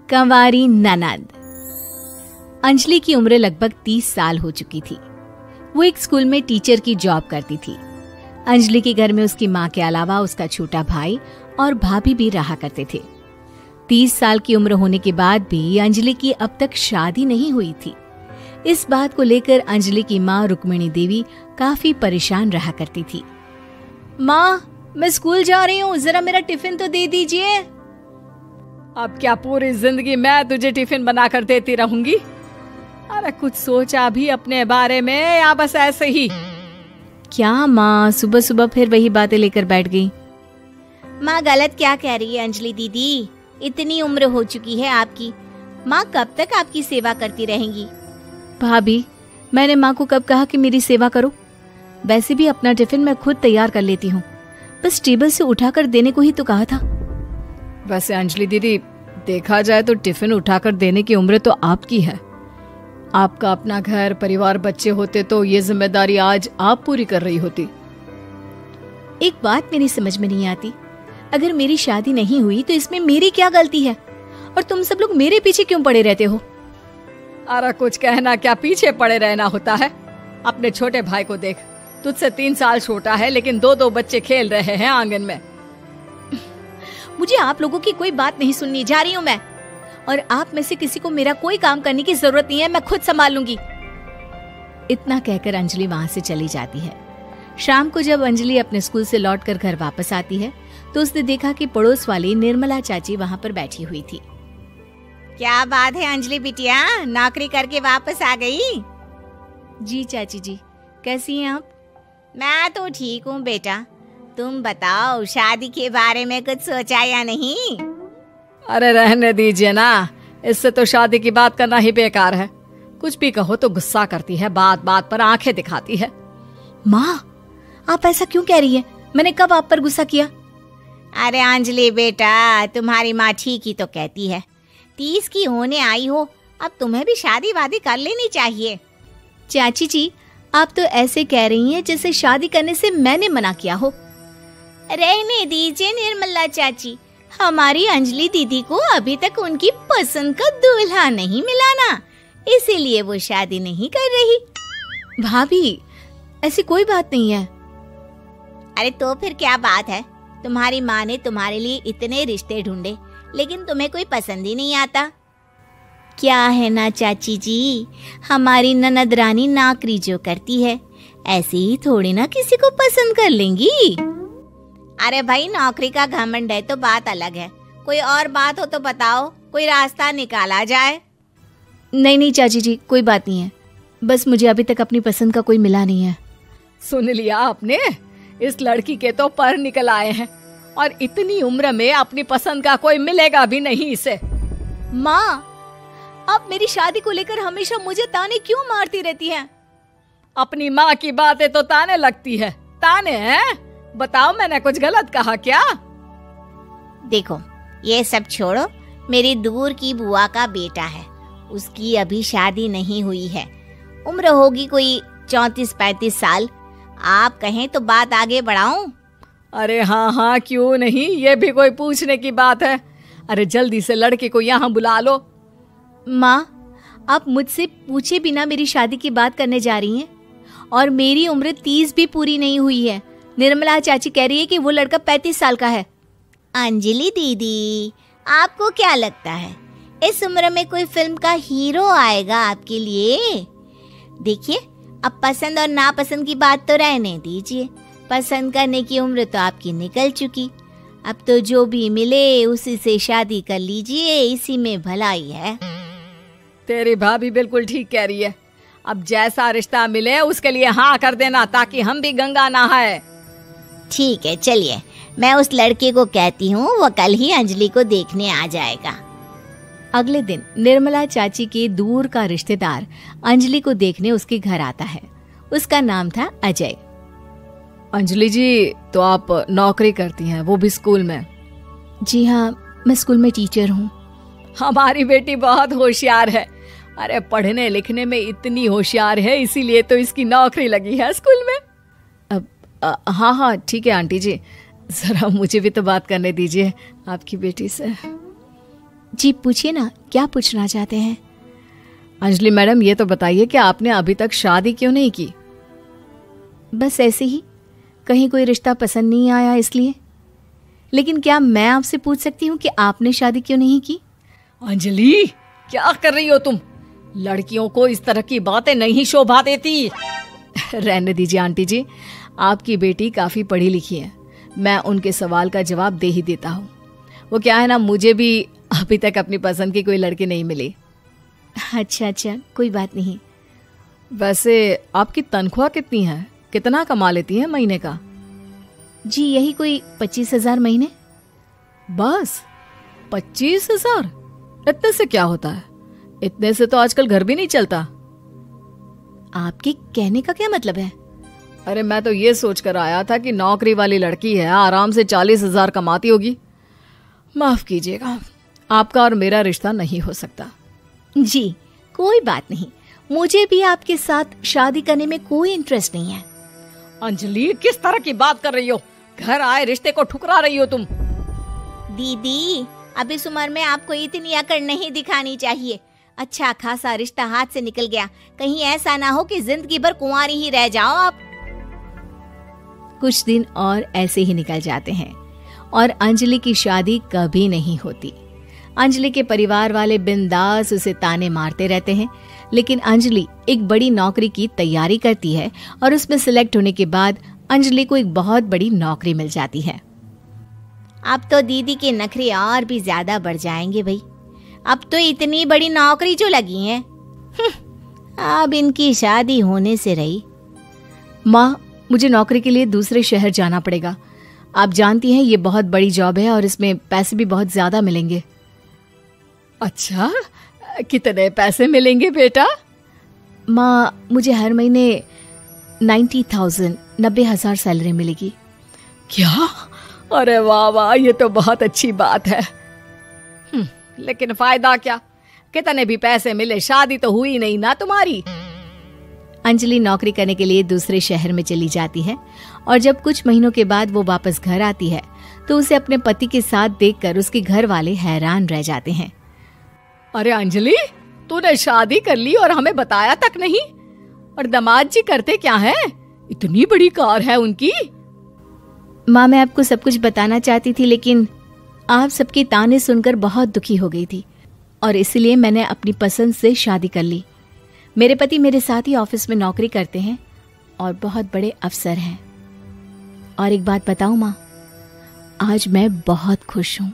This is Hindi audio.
कंवारी ननद। अंजलि की उम्र लगभग 30 साल हो चुकी थी। वो एक स्कूल में टीचर की जॉब करती थी। अंजलि के घर में उसकी माँ के अलावा उसका छोटा भाई और भाभी भी रहा करते थे। 30 साल की उम्र होने के बाद भी अंजलि की अब तक शादी नहीं हुई थी। इस बात को लेकर अंजलि की माँ रुक्मिणी देवी काफी परेशान रहा करती थी। माँ, मैं स्कूल जा रही हूँ, जरा मेरा टिफिन तो दे दीजिए। अब क्या पूरी जिंदगी मैं तुझे टिफिन बनाकर देती रहूंगी? अरे कुछ सोचा भी अपने बारे में या बस ऐसे ही? क्या माँ, सुबह सुबह फिर वही बातें लेकर बैठ गई। माँ गलत क्या कह रही है अंजलि दीदी? इतनी उम्र हो चुकी है आपकी, माँ कब तक आपकी सेवा करती रहेंगी? भाभी, मैंने माँ को कब कहा कि मेरी सेवा करो? वैसे भी अपना टिफिन मैं खुद तैयार कर लेती हूँ, बस टेबल से उठाकर देने को ही तो कहा था। वैसे अंजलि दीदी, देखा जाए तो टिफिन उठाकर देने की उम्र तो आपकी है। आपका अपना घर परिवार बच्चे होते तो ये जिम्मेदारी आज आप पूरी कर रही होती। एक बात मेरी समझ में नहीं आती, अगर मेरी शादी नहीं हुई तो इसमें मेरी क्या गलती है? और तुम सब लोग मेरे पीछे क्यों पड़े रहते हो? अरे कुछ कहना क्या पीछे पड़े रहना होता है? अपने छोटे भाई को देख, तुझसे 3 साल छोटा है लेकिन 2 बच्चे खेल रहे हैं आंगन में। मुझे आप लोगों की कोई बात नहीं सुननी, जा रही हूँ मैं। और आप में से किसी को मेरा कोई काम करने की जरूरत नहीं है, मैं खुद संभाल लूंगी। इतना कहकर अंजलि वहां से चली जाती है। शाम को जब अंजलि अपने स्कूल से लौटकर घर वापस आती है तो उसने देखा कि पड़ोस वाली निर्मला चाची वहां पर बैठी हुई थी। क्या बात है अंजलि बिटिया, नौकरी करके वापस आ गई? जी चाची जी, कैसी हैं आप? मैं तो ठीक हूँ बेटा, तुम बताओ शादी के बारे में कुछ सोचा या नहीं? अरे रहने दीजिए ना, इससे तो शादी की बात करना ही बेकार है। कुछ भी कहो तो गुस्सा करती है, बात बात पर आंखें दिखाती है। माँ, आप ऐसा क्यों कह रही है? मैंने कब आप पर गुस्सा किया? अरे अंजलि बेटा, तुम्हारी माँ ठीक ही तो कहती है। 30 की होने आई हो, अब तुम्हें भी शादी वादी कर लेनी चाहिए। चाची जी, आप तो ऐसे कह रही हैं जैसे शादी करने से मैंने मना किया हो। रहने दीजिए निर्मला चाची, हमारी अंजलि दीदी को अभी तक उनकी पसंद का दूल्हा नहीं मिला ना, इसीलिए वो शादी नहीं कर रही। भाभी, ऐसी कोई बात नहीं है। अरे तो फिर क्या बात है? तुम्हारी माँ ने तुम्हारे लिए इतने रिश्ते ढूंढे लेकिन तुम्हें कोई पसंद ही नहीं आता। क्या है ना चाची जी, हमारी ननद रानी नौकरी जो करती है ऐसे ही थोड़ी ना किसी को पसंद कर लेंगी। अरे भाई, नौकरी का घमंड है तो बात अलग है, कोई और बात हो तो बताओ, कोई रास्ता निकाला जाए। नहीं नहीं चाची जी, कोई बात नहीं है, बस मुझे अभी तक अपनी पसंद का कोई मिला नहीं है। सुन लिया आपने, इस लड़की के तो पर निकल आए हैं और इतनी उम्र में अपनी पसंद का कोई मिलेगा भी नहीं इसे। माँ, आप मेरी शादी को लेकर हमेशा मुझे ताने क्यों मारती रहती हैं? अपनी माँ की बातें तो ताने लगती है। ताने हैं? बताओ, मैंने कुछ गलत कहा क्या? देखो, ये सब छोड़ो, मेरी दूर की बुआ का बेटा है, उसकी अभी शादी नहीं हुई है, उम्र होगी कोई 34-35 साल। आप कहें तो बात आगे बढ़ाऊं? अरे हाँ हाँ, क्यों नहीं, ये भी कोई पूछने की बात है। अरे जल्दी से लड़के को यहाँ बुला लो। माँ, आप मुझसे पूछे बिना मेरी शादी की बात करने जा रही हैं और मेरी उम्र 30 भी पूरी नहीं हुई है। निर्मला चाची कह रही है कि वो लड़का 35 साल का है। अंजलि दीदी, आपको क्या लगता है इस उम्र में कोई फिल्म का हीरो आएगा आपके लिए? देखिए, अब पसंद और नापसंद की बात तो रहने दीजिए, पसंद करने की उम्र तो आपकी निकल चुकी। अब तो जो भी मिले उसी से शादी कर लीजिए, इसी में भलाई है। तेरी भाभी बिल्कुल ठीक कह रही है। अब जैसा रिश्ता मिले उसके लिए हाँ कर देना, ताकि हम भी गंगा नहाए। ठीक है, चलिए, मैं उस लड़के को कहती हूँ, वो कल ही अंजलि को देखने आ जाएगा। अगले दिन निर्मला चाची के दूर का रिश्तेदार अंजलि को देखने उसके घर आता है। उसका नाम था अजय। अंजलि जी, तो आप नौकरी करती हैं, वो भी स्कूल में? जी हाँ, मैं स्कूल में टीचर हूँ। हमारी बेटी बहुत होशियार है। अरे पढ़ने लिखने में इतनी होशियार है, इसीलिए तो इसकी नौकरी लगी है स्कूल में। हाँ हाँ ठीक है आंटी जी, जरा मुझे भी तो बात करने दीजिए आपकी बेटी से। जी पूछिए ना, क्या पूछना चाहते हैं? अंजलि मैडम, ये तो बताइए कि आपने अभी तक शादी क्यों नहीं की? बस ऐसे ही, कहीं कोई रिश्ता पसंद नहीं आया इसलिए। लेकिन क्या मैं आपसे पूछ सकती हूँ कि आपने शादी क्यों नहीं की? अंजलि, क्या कर रही हो तुम? लड़कियों को इस तरह की बातें नहीं शोभा देती। रहने दीजिए आंटी जी, आपकी बेटी काफी पढ़ी लिखी है, मैं उनके सवाल का जवाब दे ही देता हूँ। वो क्या है ना, मुझे भी अभी तक अपनी पसंद की कोई लड़की नहीं मिली। अच्छा, कोई बात नहीं। वैसे आपकी तनख्वाह कितनी है? कितना कमा लेती है महीने का? जी यही कोई 25,000 महीने। बस 25,000? इतने से क्या होता है? इतने से तो आजकल घर भी नहीं चलता। आपके कहने का क्या मतलब है? अरे मैं तो ये सोच कर आया था कि नौकरी वाली लड़की है, आराम से 40,000 कमाती होगी। माफ कीजिएगा, आपका और मेरा रिश्ता नहीं हो सकता। जी कोई बात नहीं, मुझे भी आपके साथ शादी करने में कोई इंटरेस्ट नहीं है। अंजलि, किस तरह की बात कर रही हो? घर आए रिश्ते को ठुकरा रही हो तुम। दीदी, अब इस उम्र में आपको इतनी अकड़ नहीं दिखानी चाहिए। अच्छा खासा रिश्ता हाथ से निकल गया, कहीं ऐसा ना हो कि जिंदगी भर कुंवारी ही रह जाओ आप। कुछ दिन और ऐसे ही निकल जाते हैं और अंजलि की शादी कभी नहीं होती। अंजलि के परिवार वाले बिंदास उसे ताने मारते रहते हैं, लेकिन अंजलि एक बड़ी नौकरी की तैयारी करती है और उसमें सिलेक्ट होने के बाद अंजलि को एक बहुत बड़ी नौकरी मिल जाती है। अब तो दीदी के नखरे और भी ज्यादा बढ़ जाएंगे भाई, अब तो इतनी बड़ी नौकरी जो लगी है, अब इनकी शादी होने से रही। माँ, मुझे नौकरी के लिए दूसरे शहर जाना पड़ेगा। आप जानती हैं ये बहुत बड़ी जॉब है और इसमें पैसे भी बहुत ज्यादा मिलेंगे। अच्छा, कितने पैसे मिलेंगे बेटा? माँ, मुझे हर महीने 90,000 सैलरी मिलेगी। क्या? अरे वाह वाह, ये तो बहुत अच्छी बात है। लेकिन फायदा क्या? कितने भी पैसे मिले, शादी तो हुई नहीं ना तुम्हारी। अंजलि नौकरी करने के लिए दूसरे शहर में चली जाती है और जब कुछ महीनों के बाद वो वापस घर आती है तो उसे अपने पति के साथ देखकर उसके घर वाले हैरान रह जाते हैं। अरे अंजलि, तूने शादी कर ली और हमें बताया तक नहीं। और दामाद जी करते क्या हैं? इतनी बड़ी कार है उनकी। माँ, मैं आपको सब कुछ बताना चाहती थी, लेकिन आप सबके ताने सुनकर बहुत दुखी हो गई थी और इसलिए मैंने अपनी पसंद से शादी कर ली। मेरे पति मेरे साथ ही ऑफिस में नौकरी करते हैं और बहुत बड़े अफसर हैं। और एक बात बताऊं माँ, आज मैं बहुत खुश हूँ।